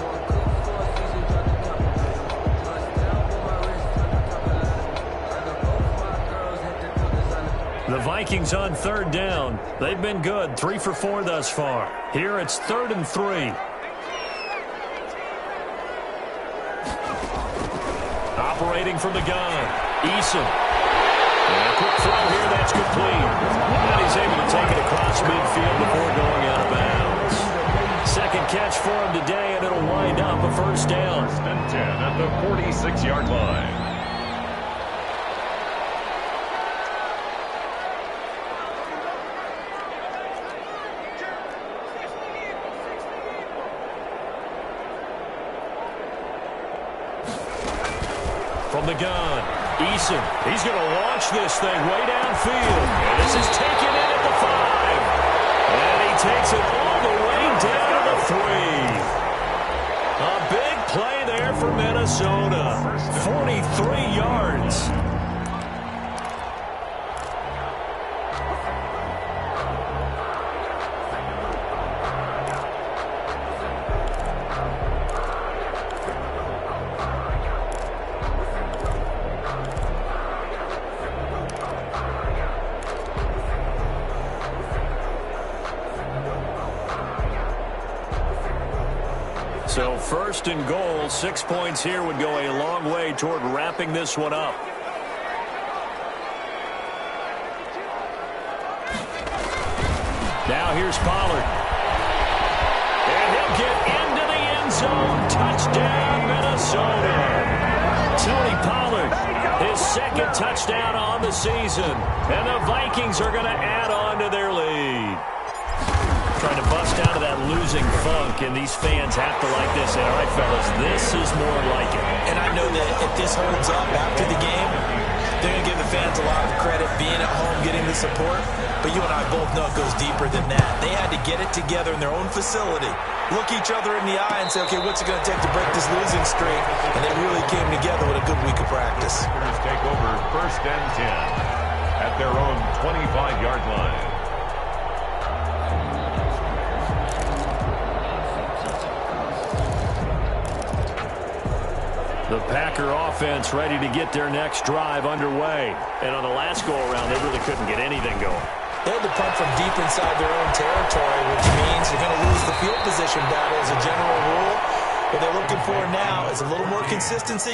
The Vikings on 3rd down. They've been good, 3 for 4 thus far. Here it's 3rd and 3. Operating from the gun, Eason. And a quick throw here, that's complete. And he's able to take it across midfield before going out of bounds. 2nd catch for him today, and it'll wind up a 1st down. 1st and 10 at the 46-yard line. From the gun, Eason. He's going to launch this thing way downfield. And this is taken in at the 5. And he takes it all the way down to the 3. A big play there for Minnesota. 43 yards. So 1st and goal, 6 points here would go a long way toward wrapping this one up. Now here's Pollard. And he'll get into the end zone. Touchdown, Minnesota. Tony Pollard, his 2nd touchdown on the season. And the Vikings are going to add on to their lead. Trying to bust out of that losing funk, and these fans have to like this. And all right, fellas, this is more like it. And I know that if this holds up after the game, they're going to give the fans a lot of credit being at home, getting the support. But you and I both know it goes deeper than that. They had to get it together in their own facility, look each other in the eye and say, okay, what's it going to take to break this losing streak? And they really came together with a good week of practice. Take over 1st and 10 at their own 25-yard line. The Packer offense ready to get their next drive underway. And on the last go-around, they really couldn't get anything going. They had to punt from deep inside their own territory, which means they're going to lose the field position battle as a general rule. What they're looking for now is a little more consistency,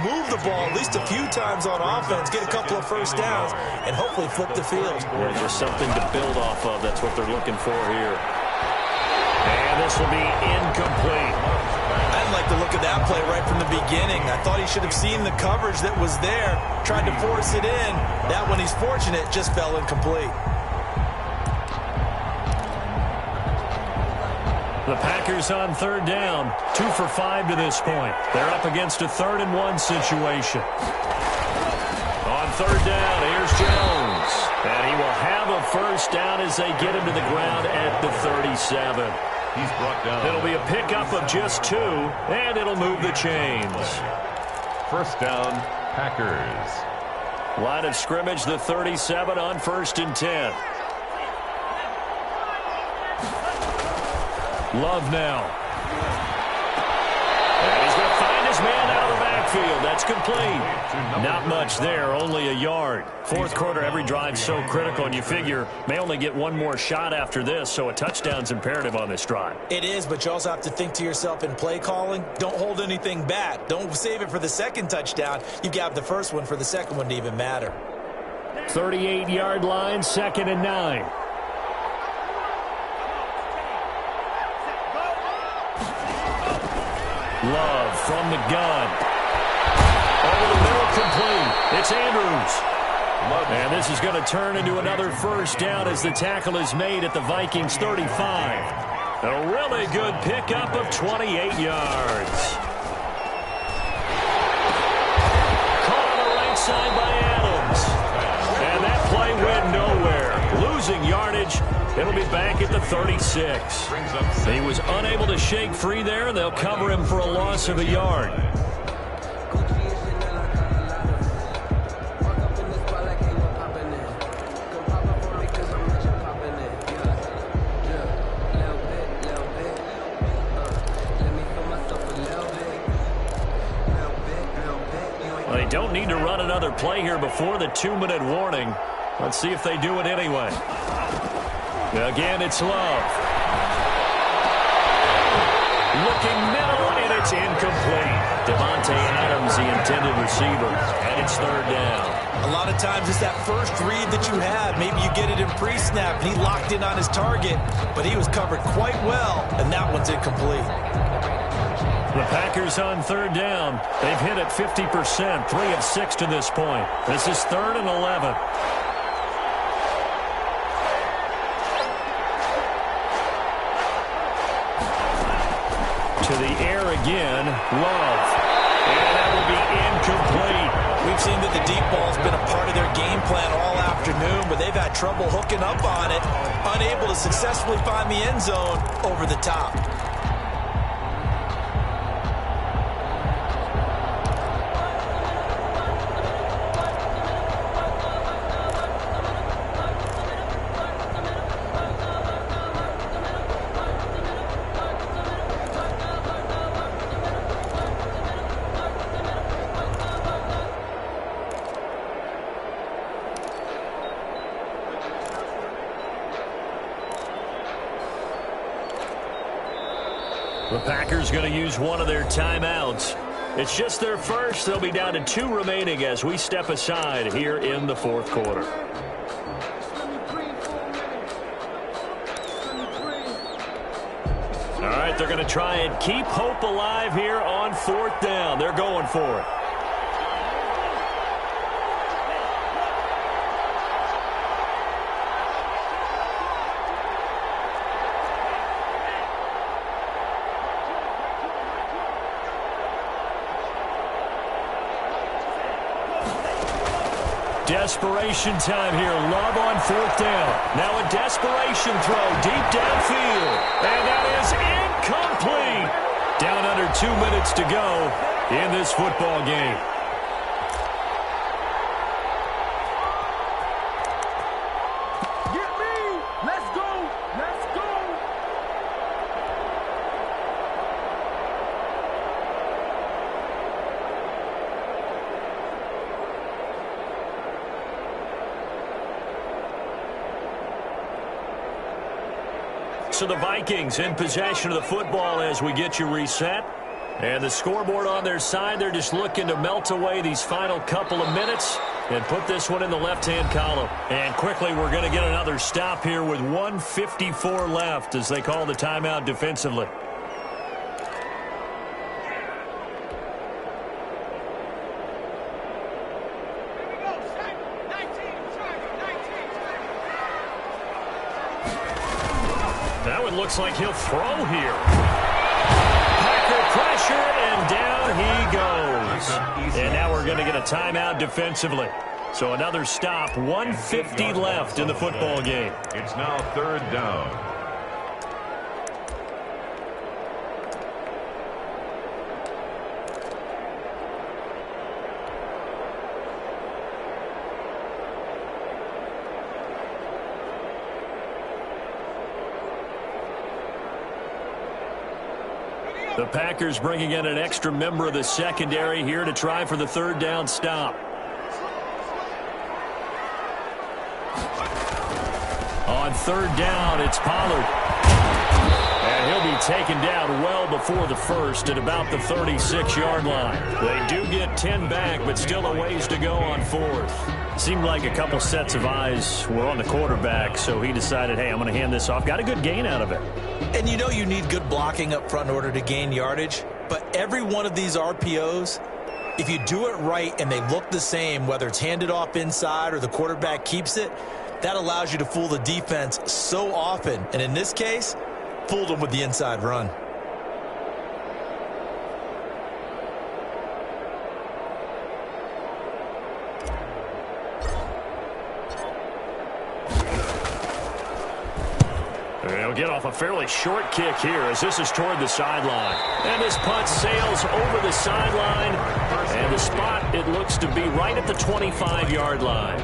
move the ball at least a few times on offense, get a couple of 1st downs, and hopefully flip the field. Yeah, just something to build off of. That's what they're looking for here. And this will be incomplete. I didn't like the look of that play right from the beginning. I thought he should have seen the coverage that was there, tried to force it in. That one, he's fortunate, just fell incomplete. The Packers on 3rd down, 2 for 5 to this point. They're up against a 3rd and 1 situation. On 3rd down, here's Jones. And he will have a 1st down as they get him to the ground at the 37. He's brought down. It'll be a pickup of just 2, and it'll move the chains. 1st down, Packers. Line of scrimmage, the 37 on 1st and 10. Love now. And he's going to find his man out of the backfield. That's It's complete. Not much there, only a yard. Fourth quarter, every drive's so critical, and you figure may only get one more shot after this, so a touchdown's imperative on this drive. It is, but you also have to think to yourself in play calling, don't hold anything back. Don't save it for the second touchdown. You got the first one for the second one to even matter. 38-yard line, 2nd and 9. Love from the gun. Over the middle, complete. It's Andrews. And this is going to turn into another first down as the tackle is made at the Vikings 35. A really good pickup of 28 yards. Caught on the right side by Adams. And that play went nowhere. Losing yardage. It'll be back at the 36. He was unable to shake free there, and they'll cover him for a loss of a yard. Well, they don't need to run another play here before the 2-minute warning. Let's see if they do it anyway. Again, it's Love. Looking middle, and it's incomplete. Devontae Adams, the intended receiver, and it's 3rd down. A lot of times it's that first read that you have. Maybe you get it in pre-snap, and he locked in on his target, but he was covered quite well, and that one's incomplete. The Packers on 3rd down. They've hit it 50%, 3 of 6 to this point. This is 3rd and 11. To the air again, Love. And that will be incomplete. We've seen that the deep ball's been a part of their game plan all afternoon, but they've had trouble hooking up on it, unable to successfully find the end zone over the top. The Packers going to use one of their timeouts. It's just their first. They'll be down to 2 remaining as we step aside here in the 4th quarter. All right, they're going to try and keep hope alive here on 4th down. They're going for it. Desperation time here. Love on 4th down. Now a desperation throw deep downfield. And that is incomplete. Down under 2 minutes to go in this football game. Get me! Let's go! Let's go! So the Vikings in possession of the football as we get you reset. And the scoreboard on their side, they're just looking to melt away these final couple of minutes and put this one in the left-hand column. And quickly, we're going to get another stop here with 1:54 left as they call the timeout defensively. That one looks like he'll throw here. Packer pressure, and down he goes. And now we're going to get a timeout defensively. So another stop, 1:50 left in the football game. It's now 3rd down. The Packers bringing in an extra member of the secondary here to try for the third down stop. On third down, it's Pollard. And he'll be taken down well before the first at about the 36-yard line. They do get 10 back, but still a ways to go on fourth. Seemed like a couple sets of eyes were on the quarterback, so he decided, hey, I'm going to hand this off. Got a good gain out of it. And you know you need good blocking up front in order to gain yardage, but every one of these RPOs, if you do it right and they look the same, whether it's handed off inside or the quarterback keeps it, that allows you to fool the defense so often. And in this case, fooled them with the inside run. They'll get off a fairly short kick here as this is toward the sideline. And this punt sails over the sideline. And the spot, it looks to be right at the 25-yard line.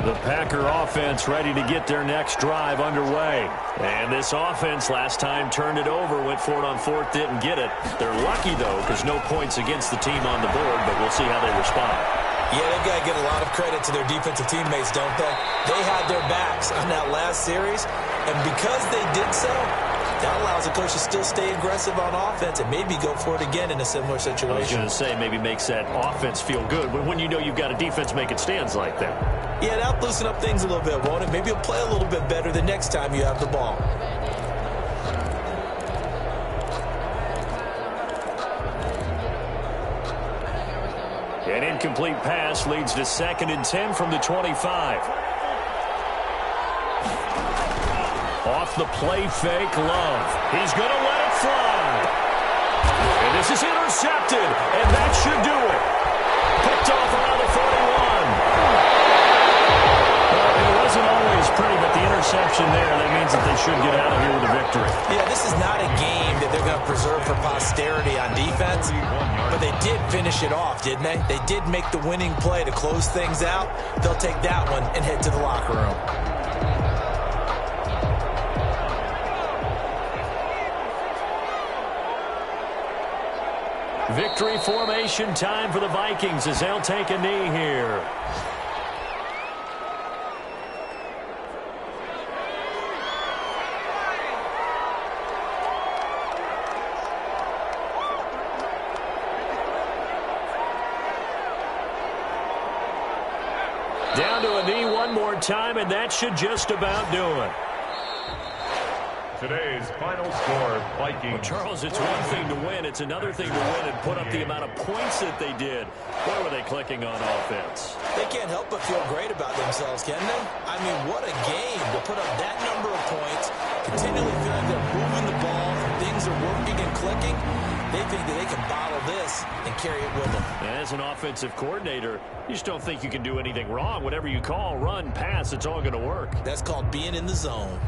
The Packer offense ready to get their next drive underway. And this offense last time turned it over, went for it on fourth, didn't get it. They're lucky, though, because no points against the team on the board, but we'll see how they respond. Yeah, they've got to give a lot of credit to their defensive teammates, don't they? They had their backs on that last series, and because they did so, that allows the coach to still stay aggressive on offense and maybe go for it again in a similar situation. I was going to say, maybe makes that offense feel good, but when you know you've got a defense making stands like that. Yeah, that'll loosen up things a little bit, won't it? Maybe you'll play a little bit better the next time you have the ball. An incomplete pass leads to 2nd and 10 from the 25. Off the play fake, Love. He's going to let it fly. And this is intercepted, and that should do it. Picked off around the 41. Well, it wasn't always pretty, but the interception there, that means that they should get out of here with a victory. Yeah, this is not a game that they're going to preserve for posterity on defense, but they did finish it off, didn't they? They did make the winning play to close things out. They'll take that one and head to the locker room. Victory formation time for the Vikings as they'll take a knee here. Down to a knee one more time, and that should just about do it. Today's final score, Vikings. Well, Charles, it's one thing to win. It's another thing to win and put up the amount of points that they did. Where were they clicking on offense? They can't help but feel great about themselves, can they? I mean, what a game to put up that number of points, continually feel like they're moving the ball, things are working and clicking. They think that they can bottle this and carry it with them. As an offensive coordinator, you just don't think you can do anything wrong. Whatever you call, run, pass, it's all going to work. That's called being in the zone.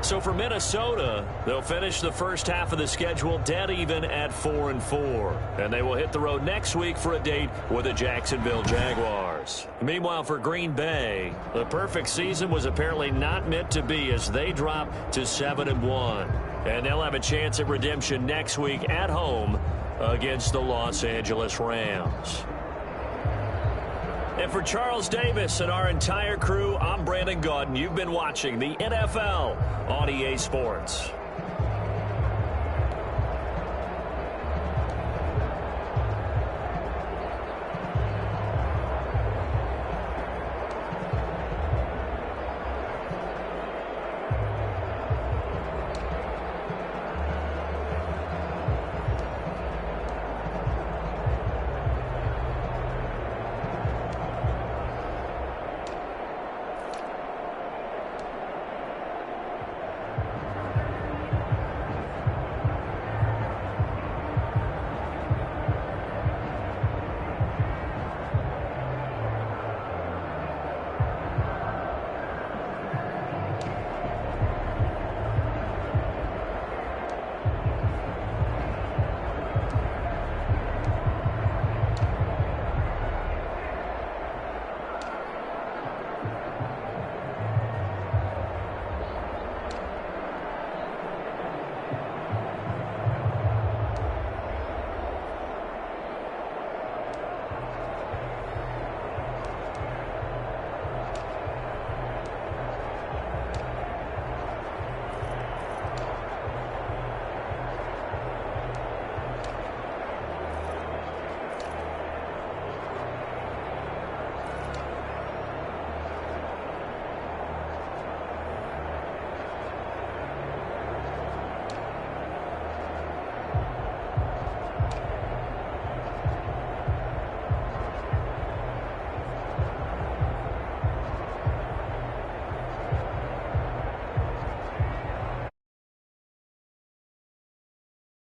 So for Minnesota, they'll finish the first half of the schedule dead even at 4-4. And they will hit the road next week for a date with the Jacksonville Jaguars. Meanwhile, for Green Bay, the perfect season was apparently not meant to be as they drop to 7-1. And they'll have a chance at redemption next week at home against the Los Angeles Rams. And for Charles Davis and our entire crew, I'm Brandon Gaudin. You've been watching the NFL on EA Sports.